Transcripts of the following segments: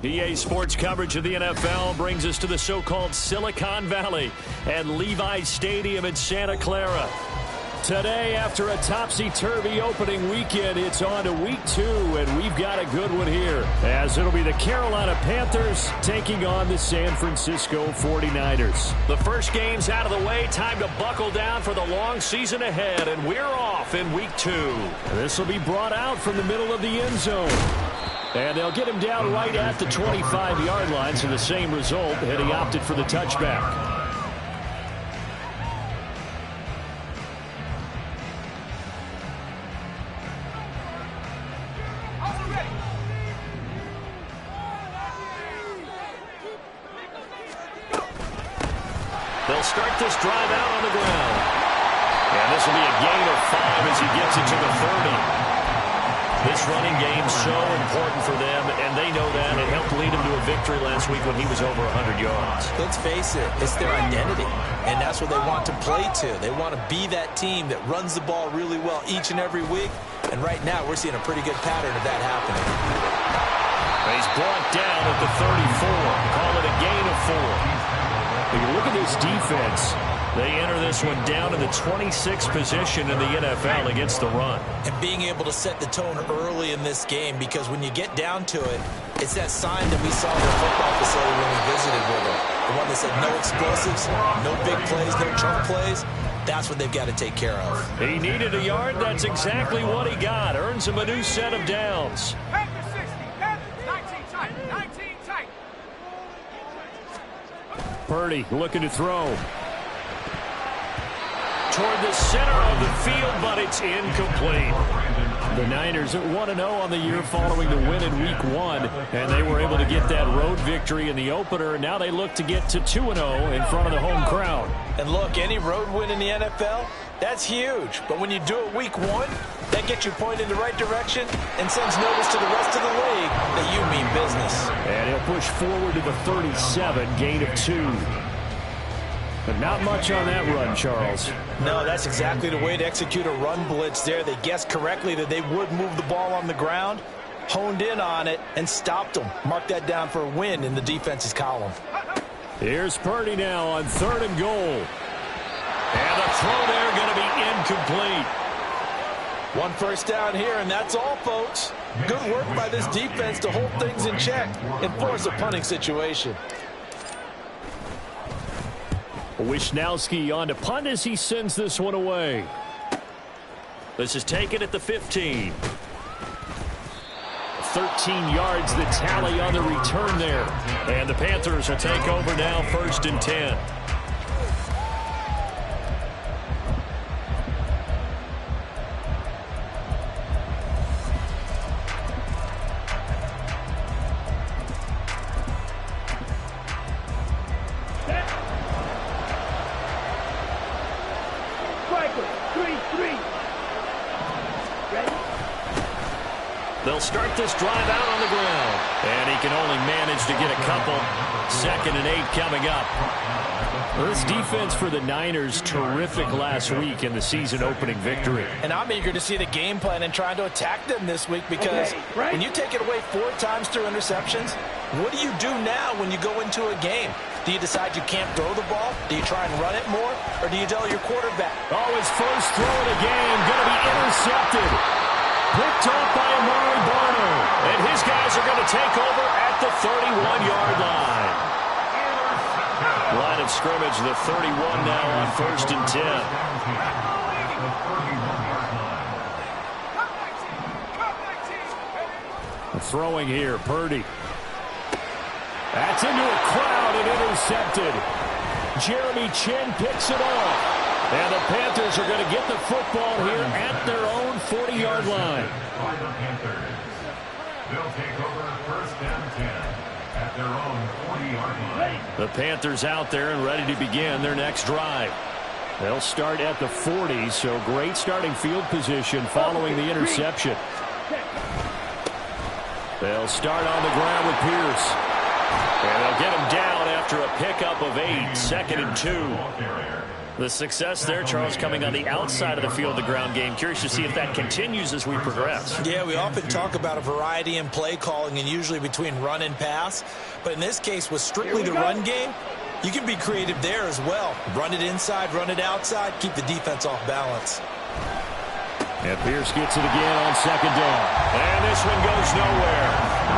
EA Sports coverage of the NFL brings us to the so-called Silicon Valley and Levi's Stadium in Santa Clara. Today, after a topsy-turvy opening weekend, it's on to week 2, and we've got a good one here, as it'll be the Carolina Panthers taking on the San Francisco 49ers. The first game's out of the way, time to buckle down for the long season ahead, and we're off in week 2. This will be brought out from the middle of the end zone. And they'll get him down right at the 25-yard line, so the same result, and he opted for the touchback. They'll start this drive out on the ground. And this will be a gain of 5 as he gets it to the 30. This running game so important for them, and they know that. It helped lead him to a victory last week when he was over 100 yards. Let's face it, it's their identity, and that's what they want to play to. They want to be that team that runs the ball really well each and every week, and right now we're seeing a pretty good pattern of that happening. He's brought down at the 34. Call it a gain of 4. But you look at this defense. They enter this one down in the 26th position in the NFL against the run. And being able to set the tone early in this game, because when you get down to it, it's that sign that we saw in the football facility when we visited with them. The one that said no explosives, no big plays, no chunk plays. That's what they've got to take care of. He needed a yard. That's exactly what he got. Earns him a new set of downs. Panthers 60, Panthers 19 tight, 19 tight. Purdy looking to throw. Toward the center of the field, but it's incomplete. The Niners at 1-0 on the year following the win in Week 1, and they were able to get that road victory in the opener. Now they look to get to 2-0 in front of the home crowd. And look, any road win in the NFL, that's huge. But when you do it Week 1, that gets you pointed in the right direction and sends notice to the rest of the league that you mean business. And he'll push forward to the 37, gain of 2. But not much on that run, Charles. No, that's exactly the way to execute a run blitz there. They guessed correctly that they would move the ball on the ground, honed in on it, and stopped them. Mark that down for a win in the defense's column. Here's Purdy now on 3rd and goal. And the throw there going to be incomplete. 1 first down here, and that's all, folks. Good work by this defense to hold things in check and force a punting situation. Wishnowski on to punt as he sends this one away. This is taken at the 15. 13 yards the tally on the return there. And the Panthers will take over now, 1st and 10. They'll start this drive out on the ground. And he can only manage to get a couple. 2nd and 8 coming up. This defense for the Niners, terrific last week in the season-opening victory. And I'm eager to see the game plan and trying to attack them this week, because when you take it away 4 times through interceptions, what do you do now when you go into a game? Do you decide you can't throw the ball? Do you try and run it more? Or do you tell your quarterback? Oh, his first throw of the game going to be intercepted. Picked off by Amari Barno. And his guys are going to take over at the 31-yard line. Line of scrimmage, the 31 now on 1st and 10. Throwing here, Purdy. That's into a crowd and intercepted. Jeremy Chin picks it off. And the Panthers are going to get the football here at their own 40-yard line. They'll take over 1st and 10 at their own 40-yard line. The Panthers out there and ready to begin their next drive. They'll start at the 40, so great starting field position following the interception. They'll start on the ground with Pierce. And they'll get him down after a pickup of 8, 2nd and 2. The success there, Charles, coming on the outside of the field, the ground game. Curious to see if that continues as we progress. Yeah, we often talk about a variety in play calling and usually between run and pass. But in this case, with strictly the run game, you can be creative there as well. Run it inside, run it outside, keep the defense off balance. And Pierce gets it again on second down. And this one goes nowhere.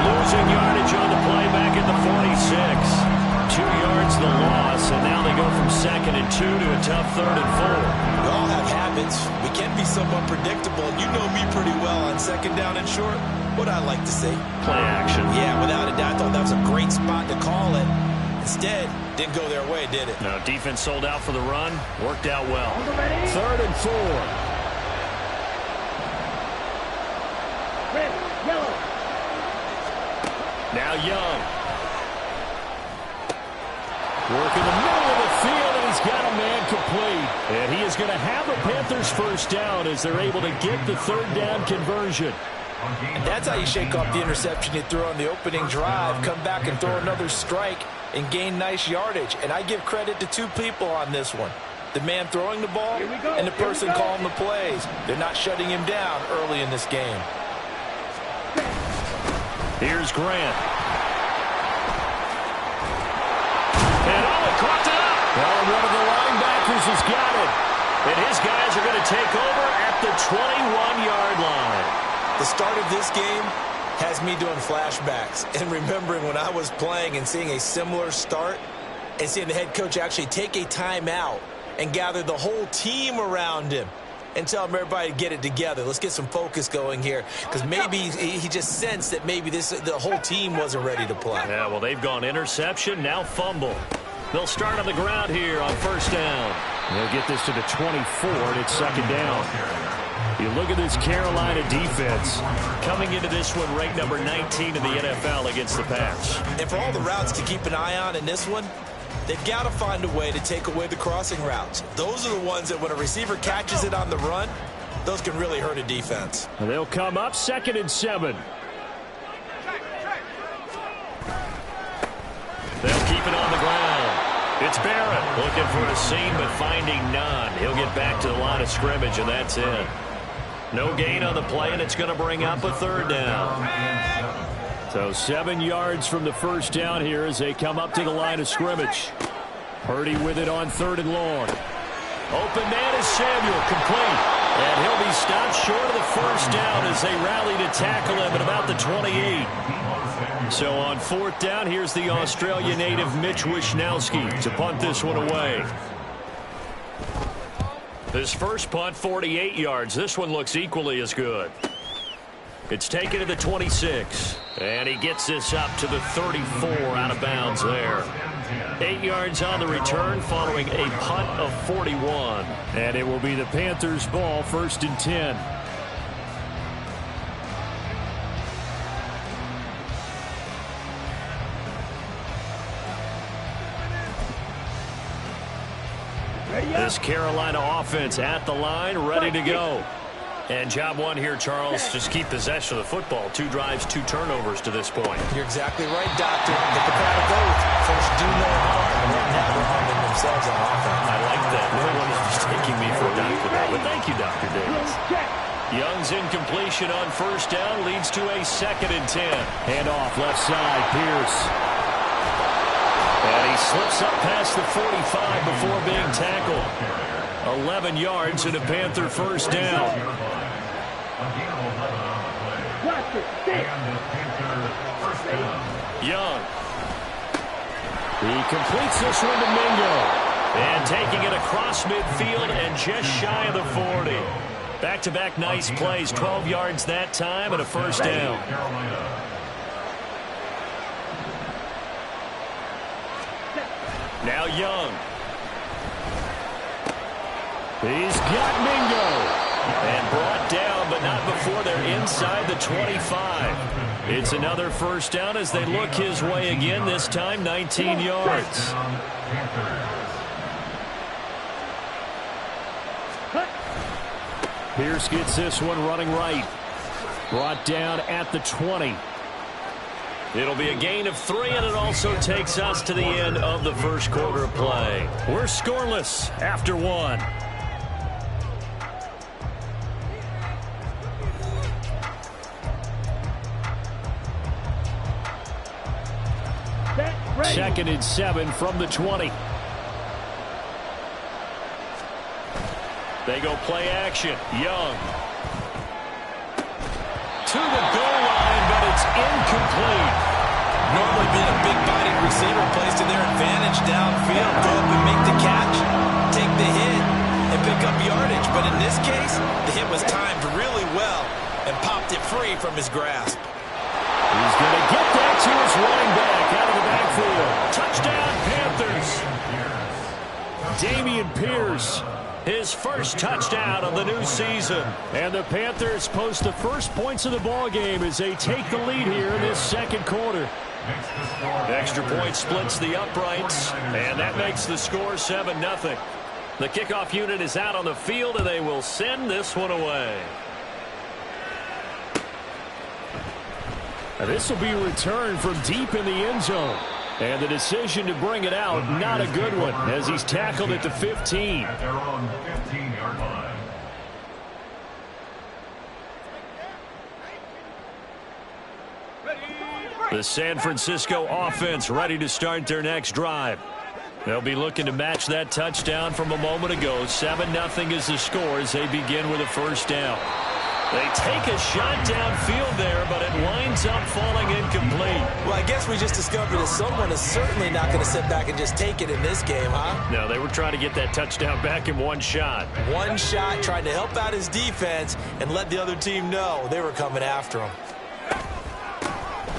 Losing yardage on the play back at the 46. 2 yards the loss, and now they go from 2nd and 2 to a tough 3rd and 4. We all have habits. We can be somewhat predictable. You know me pretty well on 2nd down and short. What I like to see. Play action. Yeah, without a doubt. I thought that was a great spot to call it. Instead, didn't go their way, did it? No, defense sold out for the run. Worked out well. 3rd and 4. Red, yellow. Now Young. Work in the middle of the field, and he's got a man complete. And he is going to have a Panthers first down as they're able to get the 3rd down conversion. And that's how you shake off the interception you threw on the opening drive, come back and throw another strike and gain nice yardage. And I give credit to 2 people on this one. The man throwing the ball and the person calling the plays. They're not shutting him down early in this game. Here's Grant. And caught it up. Well, one of the linebackers has got it. And his guys are going to take over at the 21-yard line. The start of this game has me doing flashbacks and remembering when I was playing and seeing a similar start and seeing the head coach actually take a timeout and gather the whole team around him and tell him everybody to get it together. Let's get some focus going here, because maybe he just sensed that maybe the whole team wasn't ready to play. Yeah, well, they've gone interception, now fumble. They'll start on the ground here on 1st down. They'll get this to the 24, and it's 2nd down. You look at this Carolina defense coming into this one ranked number 19 in the NFL against the pass. And for all the routes to keep an eye on in this one, they've got to find a way to take away the crossing routes. Those are the ones that when a receiver catches it on the run, those can really hurt a defense. And they'll come up 2nd and 7. They'll keep it on the ground. It's Barrett looking for a seam but finding none. He'll get back to the line of scrimmage, and that's it. No gain on the play, and it's going to bring up a 3rd down. So 7 yards from the first down here as they come up to the line of scrimmage. Purdy with it on 3rd and long. Open man is Samuel, complete. And he'll be stopped short of the first down as they rally to tackle him at about the 28. So on 4th down, here's the Australia native Mitch Wishnowsky to punt this one away. His first punt, 48 yards. This one looks equally as good. It's taken to the 26. And he gets this up to the 34 out of bounds there. 8 yards on the return following a punt of 41. And it will be the Panthers' ball, 1st and 10. This Carolina offense at the line, ready to go. And job one here, Charles, just keep possession of the football. 2 drives, 2 turnovers to this point. You're exactly right, Doctor. Hippocratic oath. First, do no harm, and then now they're harming themselves on offense. I like that. No one is mistaking me for a doctor there, but thank you, Dr. Davis. Young's incompletion on 1st down leads to a 2nd and 10. Hand off left side, Pierce. And he slips up past the 45 before being tackled. 11 yards and a Panther first down. Young. He completes this one to Mingo. And taking it across midfield and just shy of the 40. Back-to-back nice plays. 12 yards that time and a first down. Now Young. He's got Mingo. And brought down, but not before they're inside the 25. It's another first down as they look his way again, this time 19 yards. Pierce gets this one running right. Brought down at the 20. It'll be a gain of 3, and it also takes us to the end of the first quarter of play. We're scoreless after 1. Second and 7 from the 20. They go play action. Young. To the goal line, but it's incomplete. Normally being a big bodied receiver plays to their advantage downfield. Go up and make the catch, take the hit, and pick up yardage. But in this case, the hit was timed really well and popped it free from his grasp. He's going to get that to his running back out of the backfield. Touchdown, Panthers. Dameon Pierce, his first touchdown of the new season. And the Panthers post the first points of the ball game as they take the lead here in this second quarter. Extra point splits the uprights, and that makes the score 7-0. The kickoff unit is out on the field, and they will send this one away. This will be returned from deep in the end zone. And the decision to bring it out, not a good one, as he's tackled at the 15. At their own 15-yard line. The San Francisco offense ready to start their next drive. They'll be looking to match that touchdown from a moment ago. 7-0 is the score as they begin with a first down. They take a shot downfield there, but it winds up falling incomplete. Well, I guess we just discovered that someone is certainly not going to sit back and just take it in this game, huh? No, they were trying to get that touchdown back in one shot. One shot, trying to help out his defense and let the other team know they were coming after him.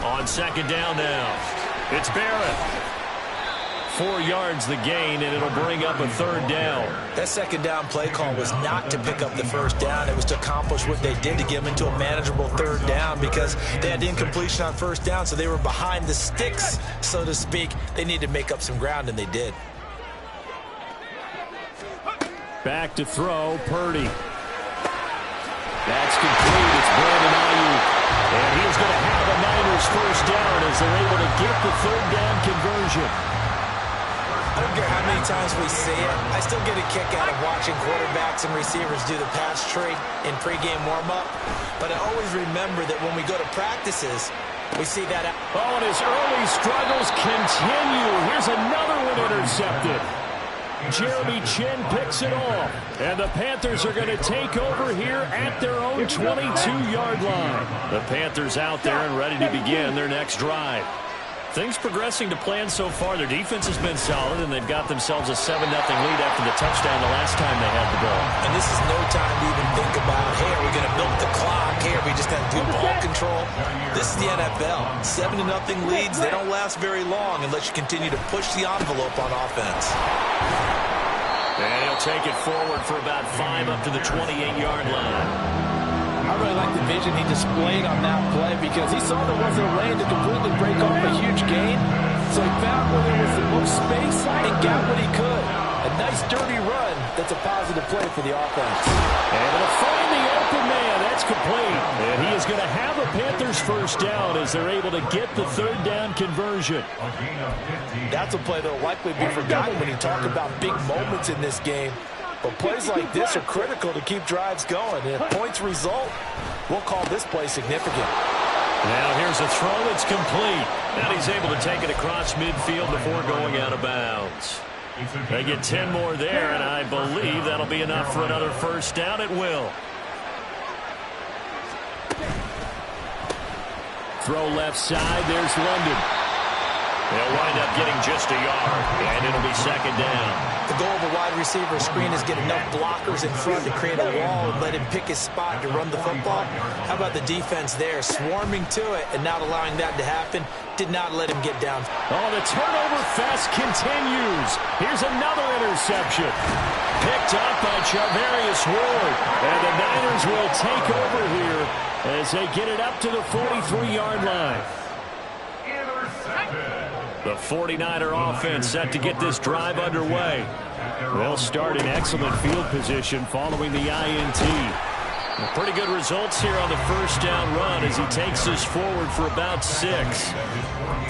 On second down now, it's Barrett. 4 yards the gain, and it'll bring up a third down. That second down play call was not to pick up the first down. It was to accomplish what they did to get them into a manageable third down because they had incompletion on first down, so they were behind the sticks, so to speak. They needed to make up some ground, and they did. Back to throw, Purdy. That's complete. It's Brandon Ayuk. And he's going to have a Niners first down as they're able to get the third down conversion. I don't care how many times we see it. I still get a kick out of watching quarterbacks and receivers do the pass tree in pregame warm-up. But I always remember that when we go to practices, we see that. Oh, and his early struggles continue. Here's another one intercepted. Jeremy Chin picks it off. And the Panthers are going to take over here at their own 22-yard line. The Panthers out there and ready to begin their next drive. Things progressing to plan so far. Their defense has been solid, and they've got themselves a 7-0 lead after the touchdown the last time they had the ball. And this is no time to even think about, hey, are we going to milk the clock? Hey, are we just going to do ball control? This is the NFL. 7-0 leads, they don't last very long unless you continue to push the envelope on offense. And he'll take it forward for about 5 up to the 28-yard line. I really like the vision he displayed on that play because he saw there wasn't a lane to completely break off a huge gain. So he found where there was the most space and got what he could. A nice dirty run that's a positive play for the offense. And to find the open man, that's complete. And he is going to have a Panthers first down as they're able to get the third down conversion. That's a play that will likely be forgotten when you talk about big moments in this game. But plays like this are critical to keep drives going. And if points result, we'll call this play significant. Now here's a throw that's complete. And he's able to take it across midfield before going out of bounds. They get 10 more there, and I believe that'll be enough for another first down. It will. Throw left side. There's London. They'll wind up getting just a yard, and it'll be second down. The goal of a wide receiver screen is get enough blockers in front to create a wall and let him pick his spot to run the football. How about the defense there, swarming to it and not allowing that to happen? Did not let him get down. Oh, the turnover fest continues. Here's another interception. Picked up by Charvarius Ward. And the Niners will take over here as they get it up to the 43-yard line. The 49er offense set to get this drive underway. They'll start in excellent field position following the INT. Pretty good results here on the first down run as he takes us forward for about 6.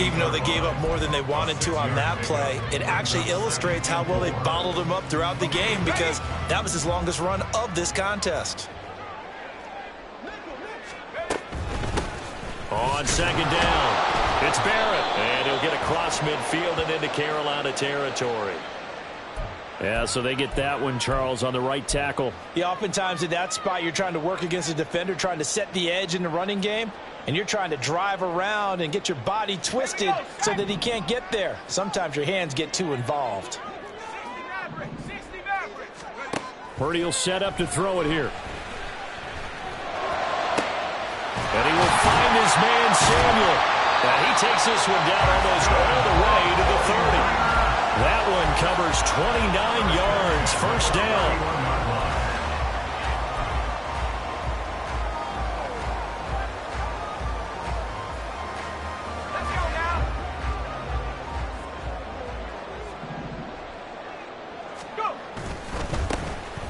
Even though they gave up more than they wanted to on that play, it actually illustrates how well they bottled him up throughout the game because that was his longest run of this contest. On second down, it's Barrett, and he'll get across midfield and into Carolina territory. Yeah, so they get that one, Charles, on the right tackle. Yeah, oftentimes in that spot, you're trying to work against a defender, trying to set the edge in the running game, and you're trying to drive around and get your body twisted so that he can't get there. Sometimes your hands get too involved. Purdy will set up to throw it here. And he will find his man, Samuel. And he takes this one down almost all the way to the 30. That one covers 29 yards, first down. Let's go now. Go.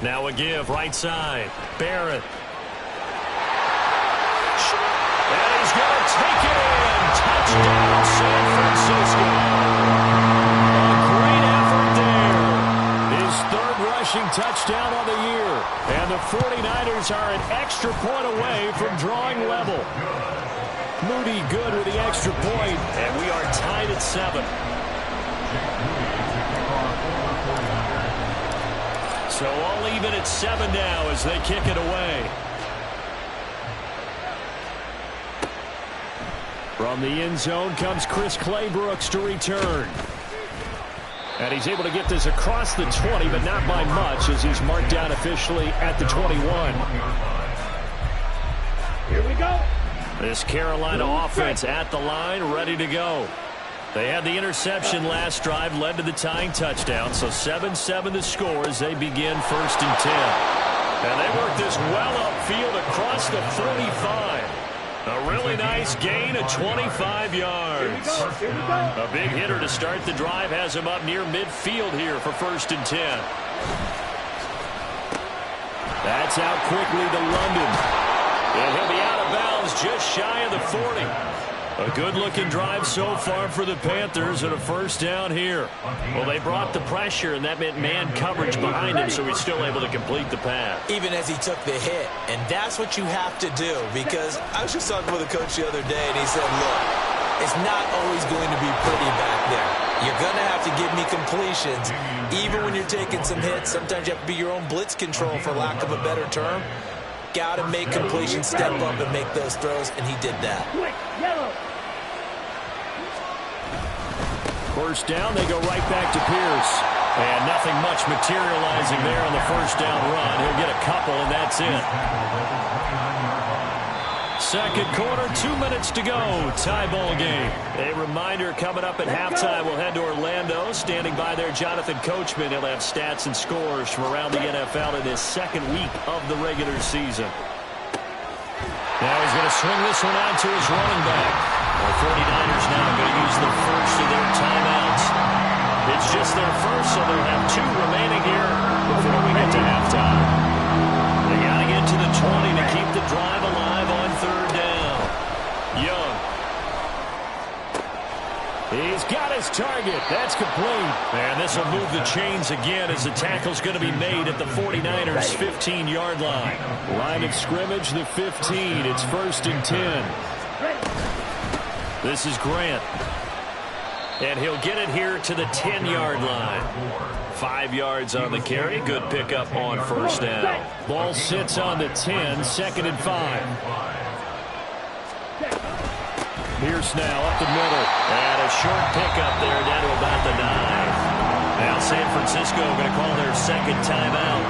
Now a give, right side. Barrett. And he's going to take it in. Touchdown, San Francisco. Touchdown on the year. And the 49ers are an extra point away from drawing level. Moody good with the extra point, and we are tied at 7. So all even at 7 now as they kick it away. From the end zone comes Chris Claybrooks to return. And he's able to get this across the 20, but not by much as he's marked down officially at the 21. Here we go. This Carolina offense at the line, ready to go. They had the interception last drive, led to the tying touchdown, so 7-7 the score as they begin 1st and 10. And they work this well upfield across the 45. A really nice gain of 25 yards. A big hitter to start the drive has him up near midfield here for 1st and 10. That's out quickly to London. And he'll be out of bounds just shy of the 40. A good-looking drive so far for the Panthers and a first down here. Well, they brought the pressure, and that meant man coverage behind him, so he's still able to complete the pass. Even as he took the hit, and that's what you have to do, because I was just talking with a coach the other day, and he said, look, it's not always going to be pretty back there. You're going to have to give me completions. Even when you're taking some hits, sometimes you have to be your own blitz control, for lack of a better term. Got to make completions, step up, and make those throws, and he did that. First down, they go right back to Pierce. And nothing much materializing there on the first down run. He'll get a couple, and that's it. Second quarter, 2 minutes to go. Tie ball game. A reminder coming up at halftime. We'll head to Orlando. Standing by there, Jonathan Coachman. He'll have stats and scores from around the NFL in this second week of the regular season. Now he's going to swing this one out to his running back. The 49ers now going to use the first of their timeouts. It's just their first, so they'll have 2 remaining here before we get to halftime. They got to get to the 20 to keep the drive alive on 3rd down. Young. He's got his target. That's complete. And this will move the chains again as the tackle's going to be made at the 49ers' 15-yard line. Line of scrimmage, the 15. It's 1st and 10. This is Grant. And he'll get it here to the 10-yard line. 5 yards on the carry. Good pickup on first down. Ball sits on the 10, 2nd and 5. Pierce now up the middle. And a short pickup there down to about the 9. Now San Francisco going to call their second timeout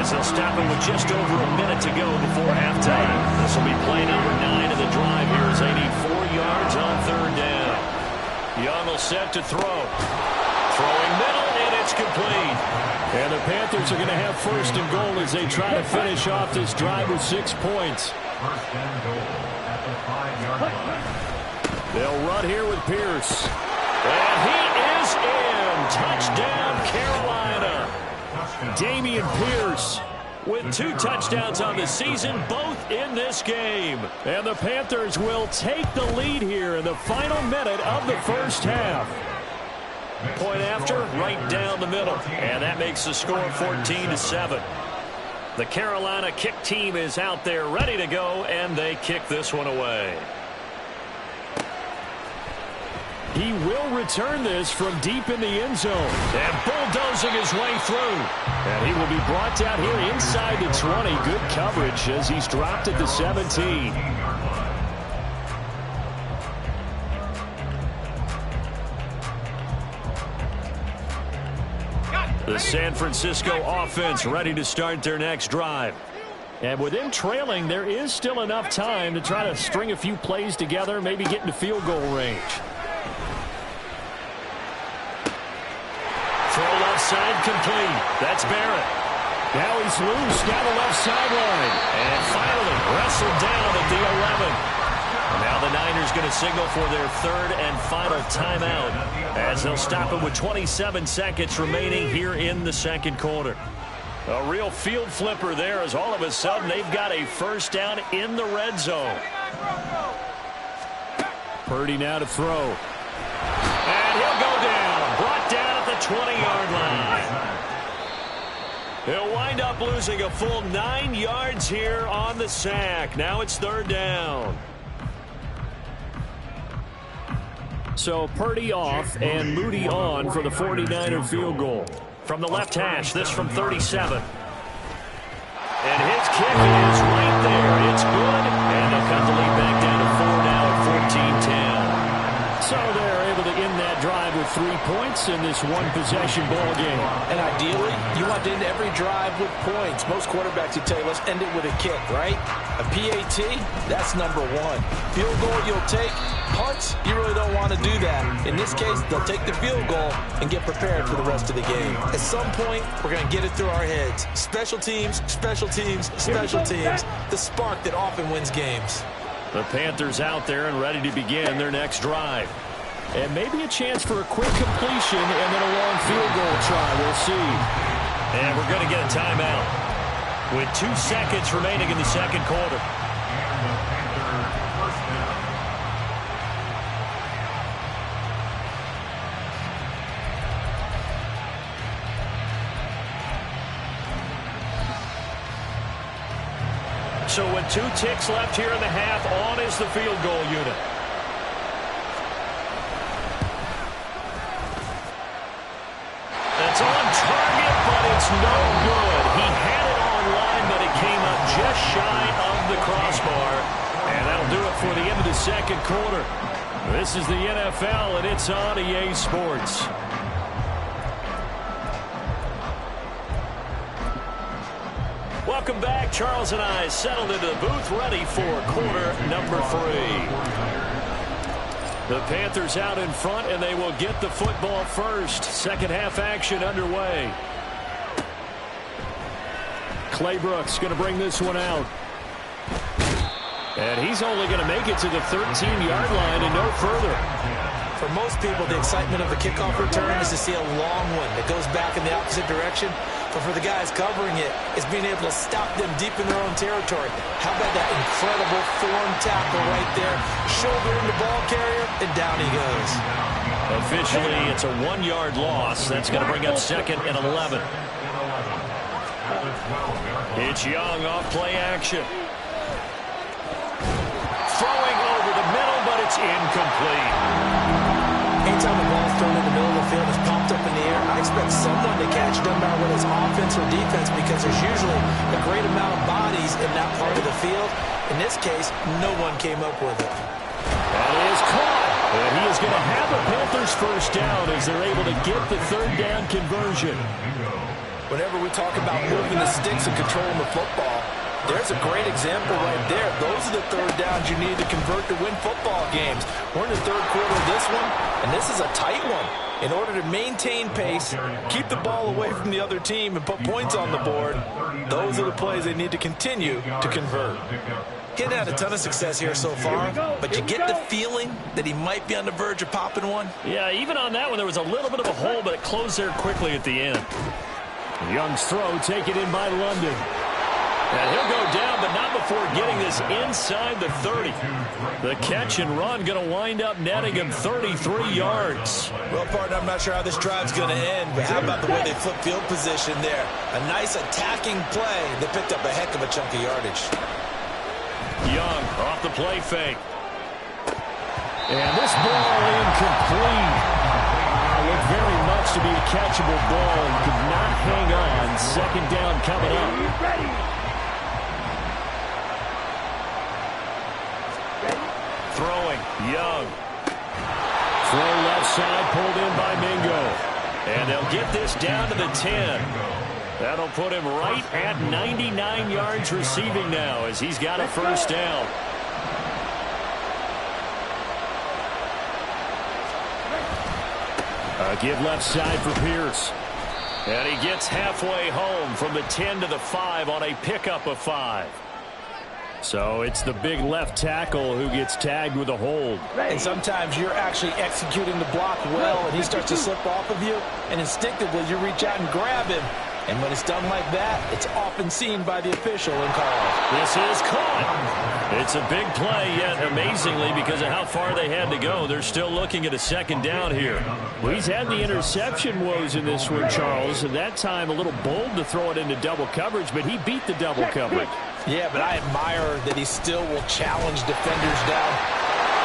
as they'll stop it with just over a minute to go before halftime. This will be play number 9 of the drive here as they need 4 yards on 3rd down. Young will set to throw. Throwing middle, and it's complete. And the Panthers are going to have 1st and goal as they try to finish off this drive with 6 points. 1st and goal at the 5-yard line. They'll run here with Pierce. And he is in. Touchdown, Carolina. Dameon Pierce with 2 touchdowns on the season, both in this game. And the Panthers will take the lead here in the final minute of the first half. Point after, right down the middle. And that makes the score 14-7. The Carolina kick team is out there ready to go, and they kick this one away. He will return this from deep in the end zone. And bulldozing his way through. And he will be brought down here inside the 20. Good coverage as he's dropped at the 17. The San Francisco offense ready to start their next drive. And with them trailing, there is still enough time to try to string a few plays together, maybe get into field goal range. Throw left side complete. That's Barrett. Now he's loose down the left sideline. And finally wrestled down at the 11. Now the Niners going to signal for their 3rd and final timeout as they'll stop it with 27 seconds remaining here in the 2nd quarter. A real field flipper there as all of a sudden they've got a first down in the red zone. Purdy now to throw. And he'll go down. Brought down at the 20-yard line. He'll wind up losing a full 9 yards here on the sack. Now it's 3rd down. So Purdy off and Moody on for the 49er field goal. From the left hash, this from 37. And his kick is right there. It's good. And they'll cut the lead back down to 4 now at 14-10. So they're able to end that drive with 3 points in this one-possession ball game. And ideally, you want to end every drive with points. Most quarterbacks would tell you, let's end it with a kick, right? A PAT, that's number 1. Field goal you'll take. Punts, you really don't want to do that. In this case, they'll take the field goal and get prepared for the rest of the game. At some point, we're going to get it through our heads. Special teams, special teams, special teams. The spark that often wins games. The Panthers out there and ready to begin their next drive. And maybe a chance for a quick completion and then a long field goal try. We'll see. And we're going to get a timeout with 2 seconds remaining in the 2nd quarter. So with 2 ticks left here in the half, on is the field goal unit. It's on target, but it's no good. He had it on line, but it came up just shy of the crossbar. And that'll do it for the end of the 2nd quarter. This is the NFL, and it's on EA Sports. Welcome back. Charles and I settled into the booth ready for quarter number 3. The Panthers out in front, and they will get the football first. 2nd half action underway. Claybrooks going to bring this one out. And he's only going to make it to the 13-yard line and no further. For most people, the excitement of the kickoff return is to see a long one that goes back in the opposite direction. But for the guys covering it, it's being able to stop them deep in their own territory. How about that incredible form tackle right there? Shoulder in the ball carrier, and down he goes. Officially, it's a 1-yard loss. That's going to bring up 2nd and 11. It's Young off play action. Throwing over the middle, but it's incomplete. Anytime the ball's thrown in the middle of the field, it's popped up in the air, I expect someone to catch it, no matter whether it's offense or defense, because there's usually a great amount of bodies in that part of the field. In this case, no one came up with it. That is caught. And he is going to have the Panthers first down as they're able to get the 3rd down conversion. Whenever we talk about moving the sticks and controlling the football, there's a great example right there. Those are the 3rd downs you need to convert to win football games. We're in the 3rd quarter of this one, and this is a tight one. In order to maintain pace, keep the ball away from the other team, and put points on the board, those are the plays they need to continue to convert. Getting had a ton of success here so far, but you get the feeling that he might be on the verge of popping one. Yeah, even on that one, there was a little bit of a hole, but it closed there quickly at the end. Young's throw taken in by London. And he'll go down, but not before getting this inside the 30. The catch and run going to wind up netting him 33 yards. Well, partner, I'm not sure how this drive's going to end, but how about the way they flip field position there? A nice attacking play. They picked up a heck of a chunk of yardage. Young off the play fake. And this ball incomplete. Looked very much to be a catchable ball. Could not hang on. Second down coming up. Throwing, Young. Throw left side, pulled in by Mingo. And they'll get this down to the 10. That'll put him right at 99 yards receiving now as he's got a first down. Give left side for Pierce. And he gets halfway home from the 10 to the 5 on a pickup of 5. So it's the big left tackle who gets tagged with a hold. And sometimes you're actually executing the block well, and he starts to slip off of you, and instinctively you reach out and grab him. And when it's done like that, it's often seen by the official and called. This is caught. It's a big play, yet amazingly, because of how far they had to go, they're still looking at a second down here. Well, he's had the interception woes in this one, Charles, and that time a little bold to throw it into double coverage, but he beat the double coverage. Yeah, but I admire that he still will challenge defenders down.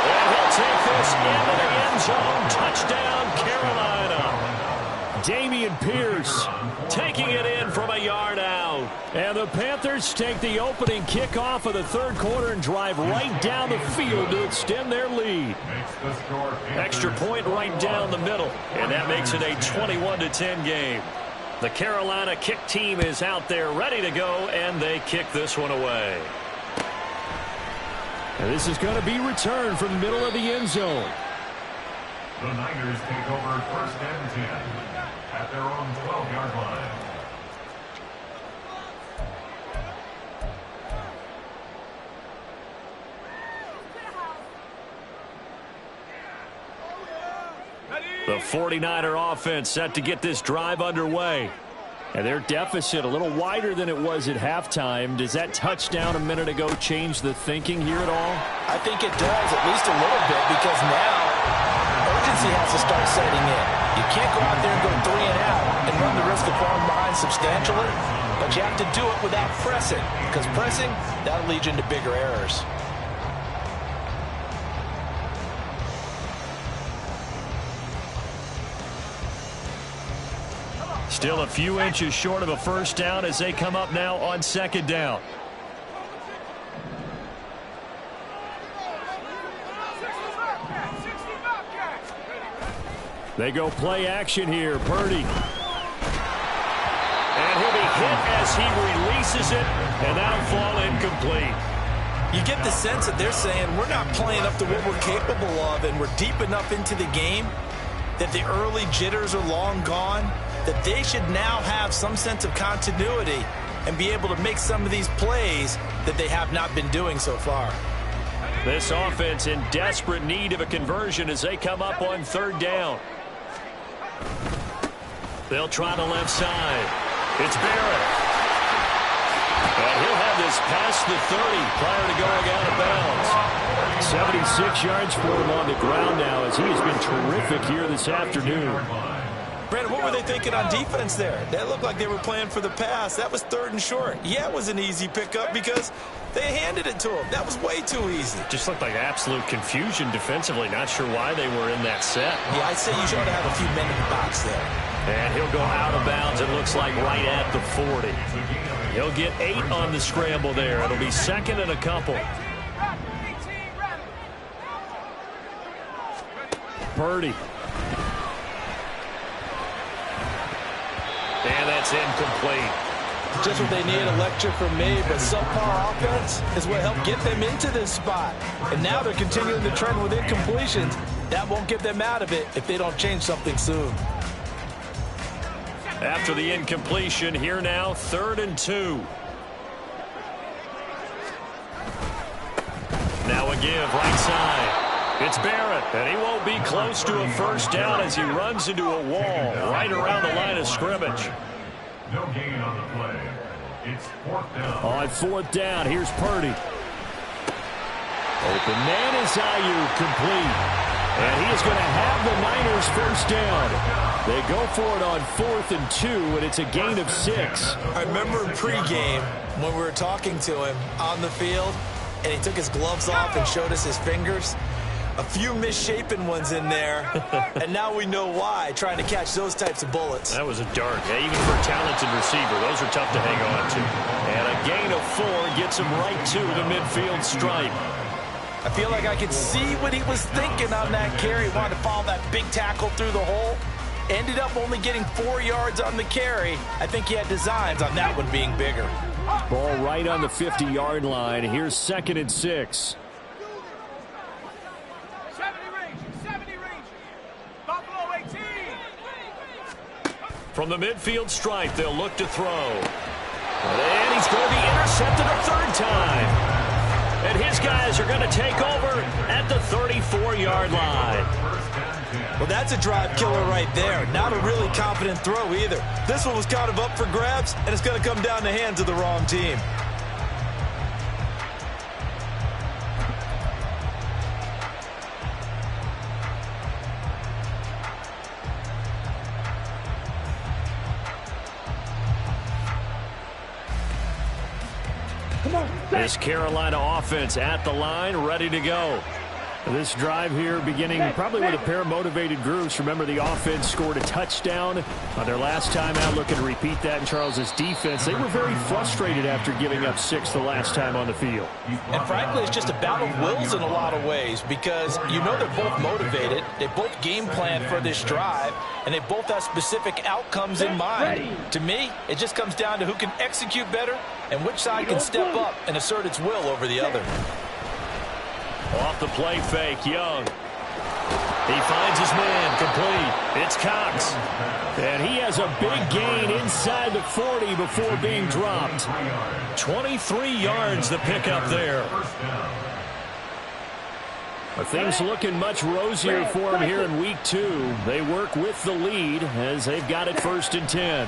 And he'll take this into the end zone. Touchdown, Carolina. Damian Pierce taking it in from a yard out. And the Panthers take the opening kickoff of the third quarter and drive right down the field to extend their lead. Extra point right down the middle. And that makes it a 21-10 game. The Carolina kick team is out there ready to go, and they kick this one away. And this is going to be returned from the middle of the end zone. The Niners take over first and 10 at their own 12-yard line. The 49er offense set to get this drive underway. And their deficit a little wider than it was at halftime. Does that touchdown a minute ago change the thinking here at all? I think it does, at least a little bit, because now urgency has to start setting in. You can't go out there and go 3 and out and run the risk of falling behind substantially, but you have to do it without pressing, because pressing, that'll lead you into bigger errors. Still a few inches short of a first down as they come up now on second down. They go play action here. Purdy. And he'll be hit as he releases it, and that'll fall incomplete. You get the sense that they're saying we're not playing up to what we're capable of, and we're deep enough into the game that the early jitters are long gone, that they should now have some sense of continuity and be able to make some of these plays that they have not been doing so far. This offense in desperate need of a conversion as they come up on third down. They'll try the left side. It's Barrett. And he'll have this past the 30 prior to going out of bounds. 76 yards for him on the ground now as he has been terrific here this afternoon. Brandon, what were they thinking on defense there? That looked like they were playing for the pass. That was 3rd and short. Yeah, it was an easy pickup because they handed it to him. That was way too easy. Just looked like absolute confusion defensively. Not sure why they were in that set. Yeah, I'd say you should have a few men in the box there. And he'll go out of bounds, it looks like, right at the 40. He'll get 8 on the scramble there. It'll be second and a couple. Purdy. And that's incomplete. Just what they need, a lecture from me, but subpar offense is what helped get them into this spot. And now they're continuing the trend with incompletions. That won't get them out of it if they don't change something soon. After the incompletion, here now, 3rd and 2. Now a give, right side. It's Barrett, and he won't be close to a first down as he runs into a wall right around the line of scrimmage. No gain on the play. It's fourth down. On fourth down, here's Purdy. Open man is Ayuk, complete. And he is going to have the Niners first down. They go for it on 4th and 2, and it's a gain of 6. I remember in pregame when we were talking to him on the field, and he took his gloves off and showed us his fingers. A few misshapen ones in there, and now we know why, trying to catch those types of bullets. That was a dart. Yeah, even for a talented receiver, those are tough to hang on to. And a gain of 4 gets him right to the midfield stripe. I feel like I could see what he was thinking on that carry. He wanted to follow that big tackle through the hole. Ended up only getting 4 yards on the carry. I think he had designs on that one being bigger. Ball right on the 50-yard line. Here's 2nd and 6. 70 range. Buffalo 18. From the midfield stripe, they'll look to throw. And he's going to be intercepted a 3rd time. And his guys are going to take over at the 34-yard line. Well, that's a drive killer right there. Not a really confident throw either. This one was kind of up for grabs, and it's going to come down the hands of the wrong team. This Carolina offense at the line, ready to go. This drive here beginning probably with a pair of motivated groups. Remember, the offense scored a touchdown on their last time out. Looking to repeat that in Charles's defense. They were very frustrated after giving up 6 the last time on the field. And frankly, it's just a battle of wills in a lot of ways because you know they're both motivated. They both game plan for this drive, and they both have specific outcomes in mind. To me, it just comes down to who can execute better and which side can step up and assert its will over the other. Off the play fake, Young. He finds his man, complete. It's Cox. And he has a big gain inside the 40 before being dropped. 23 yards the pickup there. But things looking much rosier for him here in week 2. They work with the lead as they've got it 1st and 10.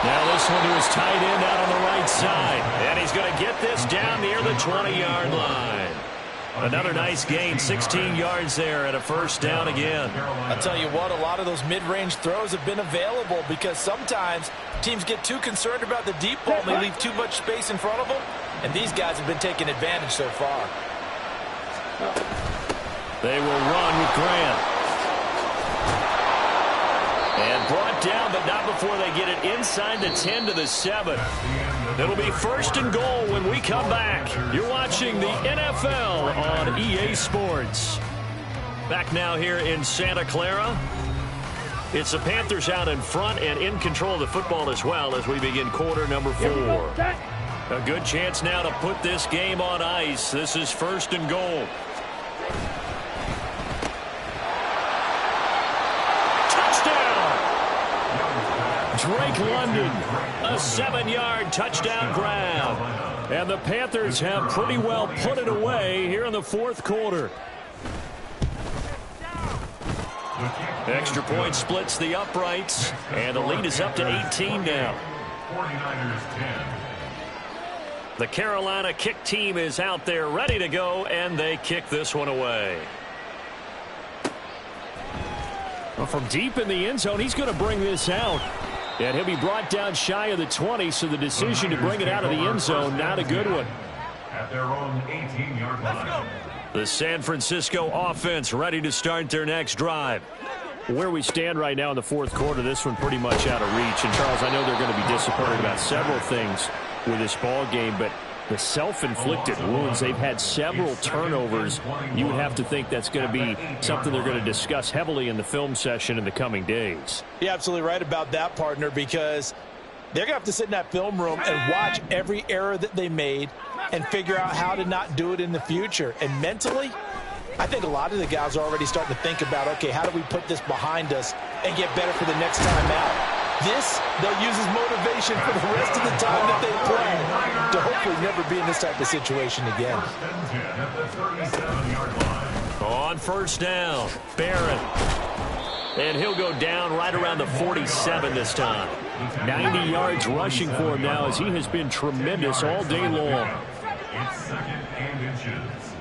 Now this one to his tight end out on the right side. And he's going to get this down near the 20-yard line. Another nice gain, 16 yards there and a 1st down again. I'll tell you what, a lot of those mid-range throws have been available because sometimes teams get too concerned about the deep ball and they leave too much space in front of them. And these guys have been taking advantage so far. They will run with Grant. And brought down, but not before they get it inside the 10 to the 7. It'll be 1st and goal when we come back. You're watching the NFL on EA Sports. Back now here in Santa Clara. It's the Panthers out in front and in control of the football as well as we begin quarter number 4. A good chance now to put this game on ice. This is 1st and goal. Drake London, a 7-yard touchdown grab. And the Panthers have pretty well put it away here in the 4th quarter. Extra point splits the uprights, and the lead is up to 18 now. 49ers 10. The Carolina kick team is out there ready to go, and they kick this one away. Well, from deep in the end zone, he's going to bring this out. And he'll be brought down shy of the 20, so the decision to bring it out of the end zone, not a good one. At their own 18-yard line. The San Francisco offense ready to start their next drive. Where we stand right now in the 4th quarter, this one pretty much out of reach. And, Charles, I know they're going to be disappointed about several things with this ball game, but the self-inflicted wounds, they've had several turnovers. You would have to think that's going to be something they're going to discuss heavily in the film session in the coming days. You're absolutely right about that, partner, because they're going to have to sit in that film room and watch every error that they made and figure out how to not do it in the future. And mentally, I think a lot of the guys are already starting to think about, okay, how do we put this behind us and get better for the next time out? This, they'll use as motivation for the rest of the time that they play to hopefully never be in this type of situation again. At the 37-yard line. On 1st down, Barrett. And he'll go down right around the 47 this time. 90 yards rushing for him now as he has been tremendous all day long. It's second and inches.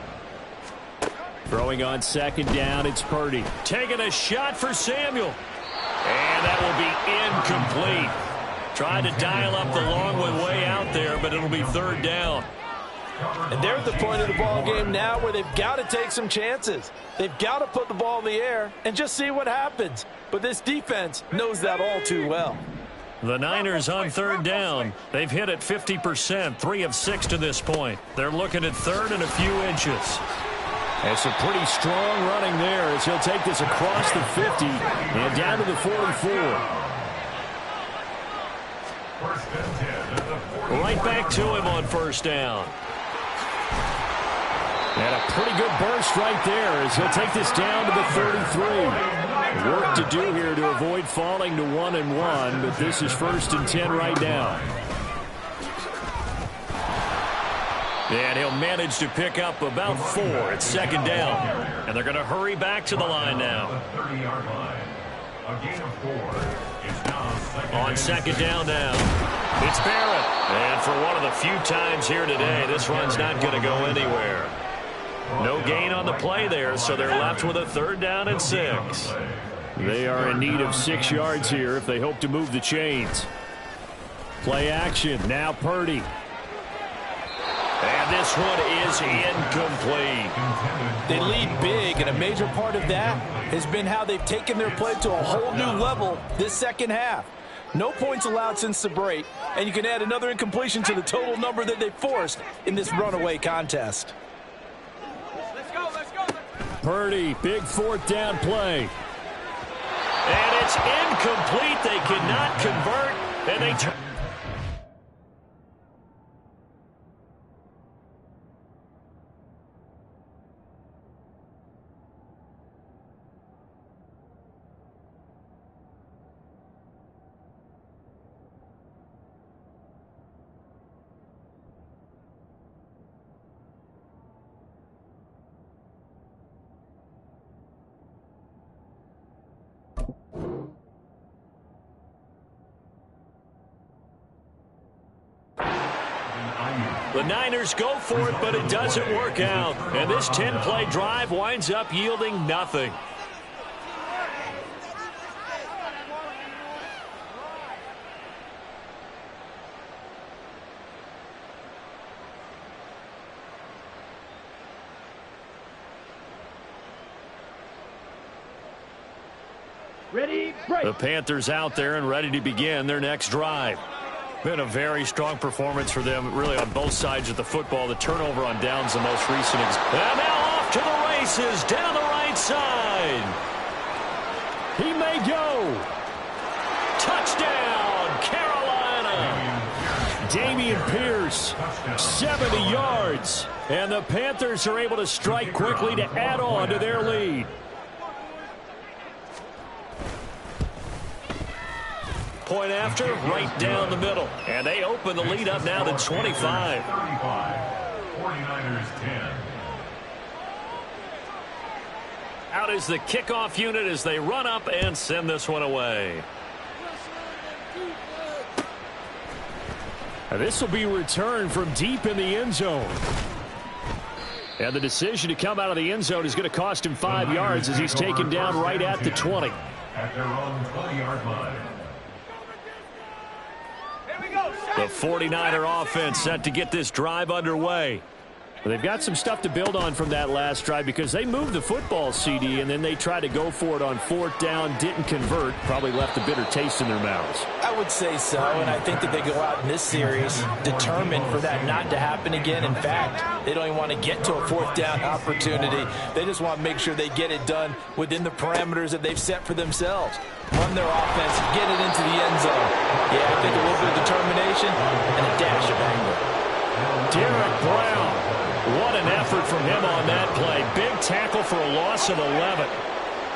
Throwing on second down, it's Purdy. Taking a shot for Samuel. And that will be incomplete. Tried to dial up the long way out there, but it'll be third down. And they're at the point of the ball game now where they've got to take some chances. They've got to put the ball in the air and just see what happens. But this defense knows that all too well. The Niners on third down. They've hit it 50%, 3 of 6 to this point. They're looking at third and a few inches. And some pretty strong running there as he'll take this across the 50 and down to the 44. Right back to him on first down. And a pretty good burst right there as he'll take this down to the 33. Work to do here to avoid falling to 1-1, but this is 1st and 10 right now. And he'll manage to pick up about 4 at second down. And they're going to hurry back to the line now. On second down now. It's Barrett. And for one of the few times here today, this run's not going to go anywhere. No gain on the play there, so they're left with a third down and 6. They are in need of 6 yards here if they hope to move the chains. Play action. Now Purdy. And this one is incomplete. They lead big, and a major part of that has been how they've taken their play to a whole new level this second half. No points allowed since the break, and you can add another incompletion to the total number that they forced in this runaway contest. Purdy, big fourth down play. And it's incomplete. They cannot convert, and they turn. The Niners go for it, but it doesn't work out. And this 10-play drive winds up yielding nothing. Ready, break. The Panthers out there and ready to begin their next drive. Been a very strong performance for them, really, on both sides of the football. The turnover on downs the most recent. And now off to the races, down the right side. He may go. Touchdown, Carolina. Dameon Pierce, 70 yards. And the Panthers are able to strike quickly to add on to their lead. Point after, right down the middle. And they open the lead up now to 25. 49ers 10. Out is the kickoff unit as they run up and send this one away. Now this will be returned from deep in the end zone. And the decision to come out of the end zone is going to cost him 5 yards as he's taken down right at the 20. At their own 20-yard line. The 49er offense set to get this drive underway. They've got some stuff to build on from that last drive because they moved the football, CD, and then they tried to go for it on fourth down, didn't convert, probably left a bitter taste in their mouths. I would say so, and I think that they go out in this series determined for that not to happen again. In fact, they don't even want to get to a fourth down opportunity. They just want to make sure they get it done within the parameters that they've set for themselves. Run their offense, get it into the end zone. Yeah, I think a little bit of determination and a dash of anger. Derek Brown. What an effort from him on that play. Big tackle for a loss of 11.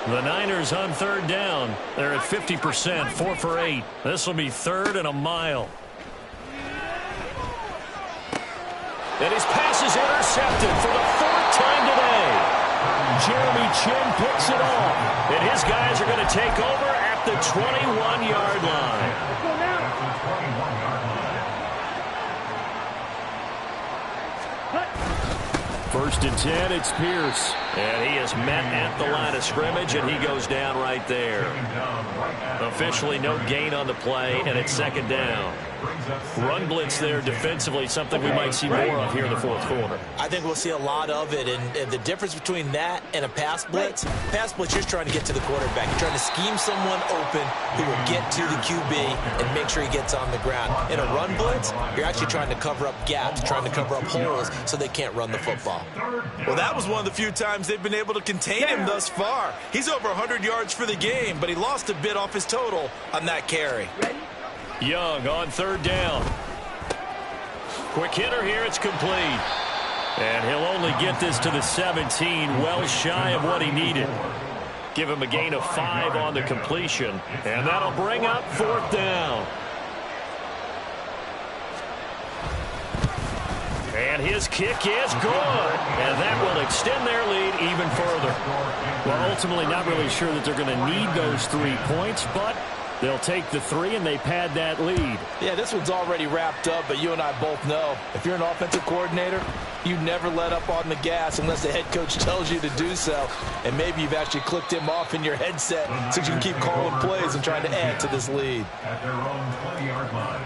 The Niners on third down. They're at 50%, 4 for 8. This will be third and a mile. And his pass is intercepted for the fourth time today. Jeremy Chin picks it off. And his guys are going to take over at the 21-yard line. First and 10, it's Pierce. And he is met at the line of scrimmage, and he goes down right there. Officially no gain on the play, and it's second down. Run blitz there defensively, something we might see more of here in the fourth quarter. I think we'll see a lot of it, and the difference between that and a pass blitz, you're just trying to get to the quarterback. You're trying to scheme someone open who will get to the QB and make sure he gets on the ground. In a run blitz, you're actually trying to cover up gaps, trying to cover up holes so they can't run the football. Well, that was one of the few times they've been able to contain him thus far. He's over 100 yards for the game, but he lost a bit off his total on that carry. Young on third down. Quick hitter here, it's complete. And he'll only get this to the 17, well shy of what he needed. Give him a gain of 5 on the completion, and that'll bring up fourth down. And his kick is good, and that will extend their lead even further. Well, ultimately not really sure that they're going to need those 3 points, but they'll take the 3, and they pad that lead. Yeah, this one's already wrapped up, but you and I both know if you're an offensive coordinator, you never let up on the gas unless the head coach tells you to do so. And maybe you've actually clicked him off in your headset so you can keep calling plays and trying to add to this lead. At their own 20-yard line.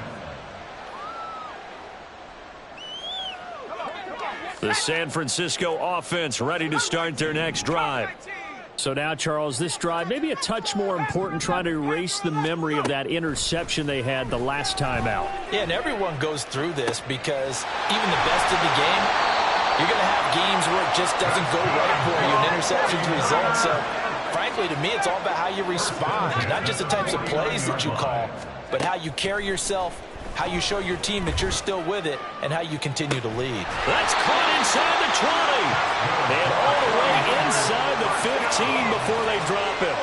The San Francisco offense ready to start their next drive. So now, Charles, this drive maybe a touch more important, trying to erase the memory of that interception they had the last time out. Yeah, and everyone goes through this because even the best of the game, you're going to have games where it just doesn't go right for you, and interceptions result. So, frankly, to me, it's all about how you respond, not just the types of plays that you call, but how you carry yourself, how you show your team that you're still with it, and how you continue to lead. That's caught inside the 20. And all the way inside the 15 before they drop him.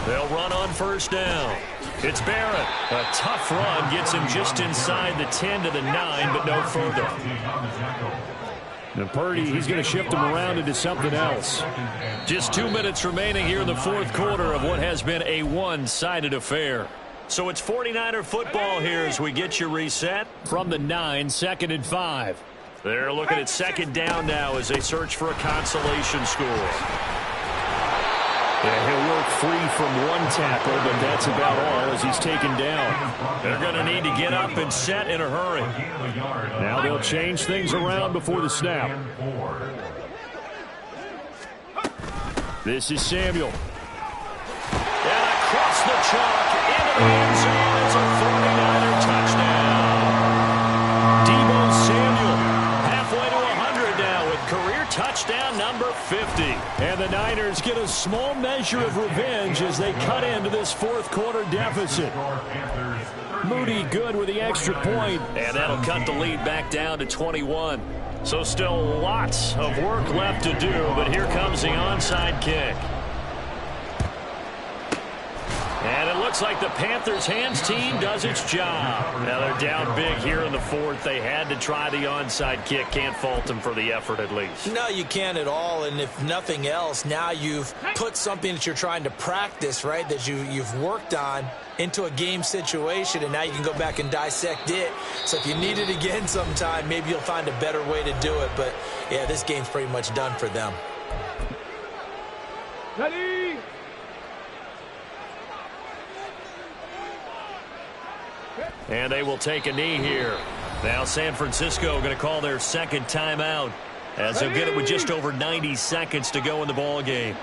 They'll run on first down. It's Barrett. A tough run gets him just inside the 10 to the 9, but no further. Now Purdy, he's going to shift him around into something else. Just 2 minutes remaining here in the fourth quarter of what has been a one-sided affair. So it's 49er football here as we get you reset from the 9, 2nd and 5. They're looking at second down now as they search for a consolation score. Yeah, he'll work free from one tackle, but that's about all as he's taken down. They're going to need to get up and set in a hurry. Now they'll change things around before the snap. This is Samuel. And across the chalk into the end zone. It's a 49er touchdown. Deebo Samuel halfway to 100 now with career touchdown number 50. And the Niners get a small measure of revenge as they cut into this fourth quarter deficit. Moody good with the extra point, and that'll cut the lead back down to 21. So still lots of work left to do, but here comes the onside kick. And it looks like the Panthers' hands team does its job. Now they're down big here in the fourth. They had to try the onside kick. Can't fault them for the effort at least. No, you can't at all. And if nothing else, now you've put something that you're trying to practice, right, that you've worked on into a game situation, and now you can go back and dissect it. So if you need it again sometime, maybe you'll find a better way to do it. But, yeah, this game's pretty much done for them. Ready? And they will take a knee here. Now San Francisco going to call their second timeout as they'll get it with just over 90 seconds to go in the ball game.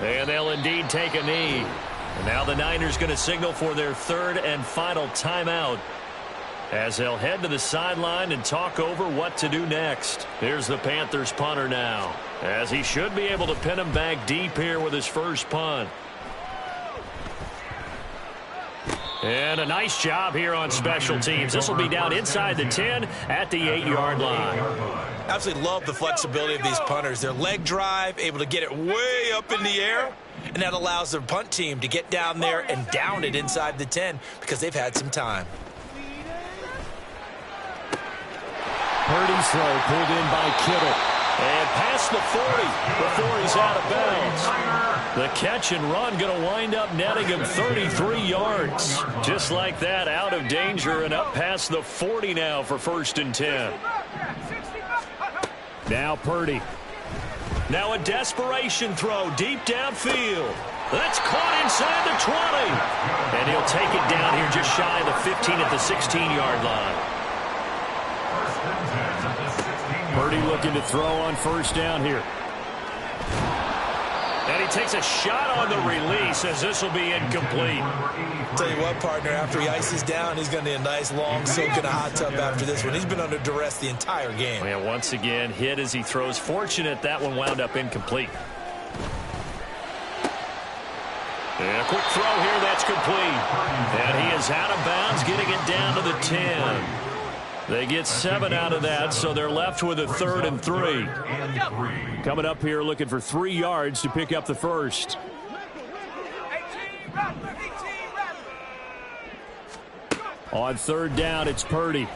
And they'll indeed take a knee. And now the Niners going to signal for their third and final timeout as they'll head to the sideline and talk over what to do next. Here's the Panthers punter now, as he should be able to pin him back deep here with his first punt. And a nice job here on special teams. This will be down inside the 10 at the 8-yard line. Absolutely love the flexibility of these punters. Their leg drive, able to get it way up in the air, and that allows their punt team to get down there and down it inside the 10 because they've had some time. Purdy's throw pulled in by Kittle. And past the 40 before he's out of bounds. The catch and run going to wind up netting him 33 yards. Just like that, out of danger and up past the 40 now for 1st and 10. Now Purdy. Now a desperation throw deep downfield. That's caught inside the 20. And he'll take it down here just shy of the 15 at the 16-yard line. Purdy looking to throw on 1st down here. And he takes a shot on the release as this will be incomplete. Tell you what, partner, after he ices down, he's going to need a nice long soak in a hot tub after this one. He's been under duress the entire game. And once again, hit as he throws. Fortunate that one wound up incomplete. And a quick throw here, that's complete. And he is out of bounds, getting it down to the 10. They get 7 out of that, so they're left with a 3rd and 3. Coming up here looking for 3 yards to pick up the first. On 3rd down, it's Purdy.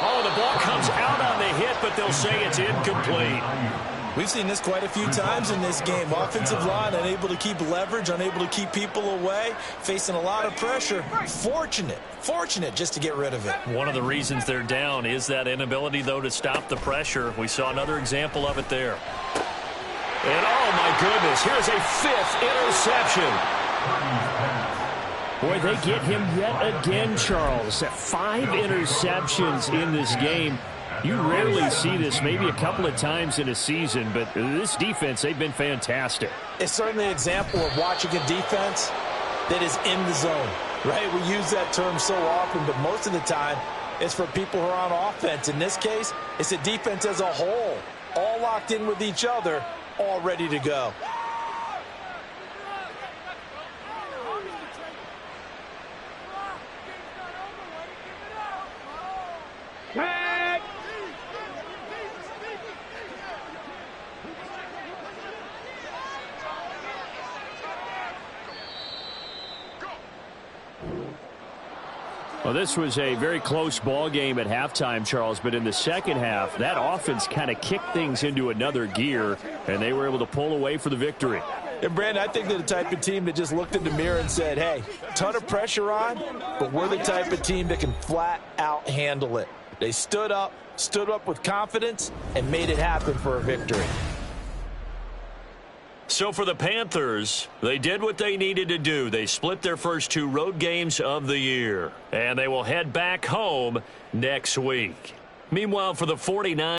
Oh, the ball comes out on the hit, but they'll say it's incomplete. We've seen this quite a few times in this game. Offensive line unable to keep leverage, unable to keep people away, facing a lot of pressure. Fortunate just to get rid of it. One of the reasons they're down is that inability, though, to stop the pressure. We saw another example of it there. And, oh, my goodness, here's a 5th interception. Boy, they get him yet again, Charles. 5 interceptions in this game. You rarely see this, maybe a couple of times in a season, but this defense, they've been fantastic. It's certainly an example of watching a defense that is in the zone, right? We use that term so often, but most of the time, it's for people who are on offense. In this case, it's a defense as a whole, all locked in with each other, all ready to go. Well, this was a very close ball game at halftime, Charles, but in the second half, that offense kind of kicked things into another gear, and they were able to pull away for the victory. And, Brandon, I think they're the type of team that just looked in the mirror and said, hey, ton of pressure on, but we're the type of team that can flat out handle it. They stood up with confidence, and made it happen for a victory. So for the Panthers, they did what they needed to do. They split their first 2 road games of the year, and they will head back home next week. Meanwhile, for the 49ers,